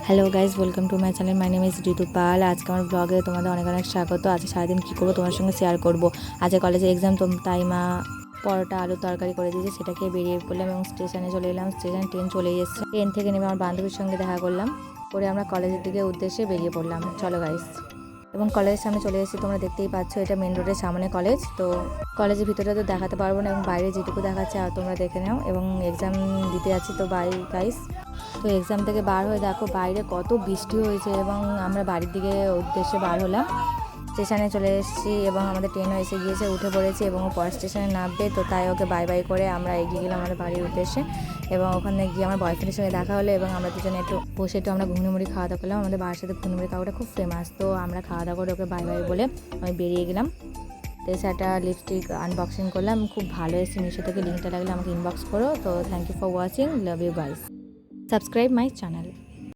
Hello guys, welcome to my channel. My name is Ritu Pal. আজকে আমার ব্লগে তোমাদের অনেক অনেক স্বাগত। আজকে সারাদিন কী করবো তোমার সঙ্গে শেয়ার করবো। আজকে কলেজে এক্সাম, তো তাই মা পরোটা আলুর তরকারি করে দিয়েছে, সেটাকে বেরিয়ে পড়লাম এবং স্টেশনে চলে এলাম। স্টেশনে ট্রেন চলে এসেছে। ট্রেন থেকে নেমে আমার বান্ধবীর সঙ্গে দেখা করলাম, করে আমরা কলেজের দিকে উদ্দেশ্যে বেরিয়ে পড়লাম। চলো গাইজ। এবং কলেজের সামনে চলে এসেছি, তোমরা দেখতেই পাচ্ছ এটা মেন রোডের সামনে কলেজ। তো কলেজের ভিতরে তো দেখাতে পারবো না, এবং বাইরে যেটুকু দেখাচ্ছে আর তোমরা দেখে নাও। এবং এক্সাম দিতে যাচ্ছি তো বাই গাইস। তো এক্সাম থেকে বার হয়ে দেখো বাইরে কত বৃষ্টি হয়েছে, এবং আমরা বাড়ির দিকে উদ্দেশ্যে বার হলাম। স্টেশনে চলে এসেছি এবং আমাদের ট্রেনও এসে গিয়েছে, উঠে পড়েছি এবং ও পরের স্টেশনে নামবে। তো তাই ওকে বাই বাই করে আমরা এগিয়ে গেলাম আমাদের বাড়ির উদ্দেশ্যে। এবং ওখানে গিয়ে আমার বয়ফ্রেন্ডের সঙ্গে দেখা হলো, এবং আমরা দুজনে একটু বসে আমরা ঘুগনি খাওয়া দাওয়া করলাম। আমাদের বাড়ির সাথে ঘুগনি খাওয়াটা খুব ফেমাস। তো আমরা খাওয়া দাওয়া করে ওকে বাই বাই বলে আমি বেরিয়ে গেলাম। তো একটা লিপস্টিক আনবক্সিং করলাম, খুব ভালো এসেছে। মিশো থেকে লিঙ্কটা লাগলে আমাকে ইনবক্স করো। তো thank you for watching, love you guys, subscribe my channel.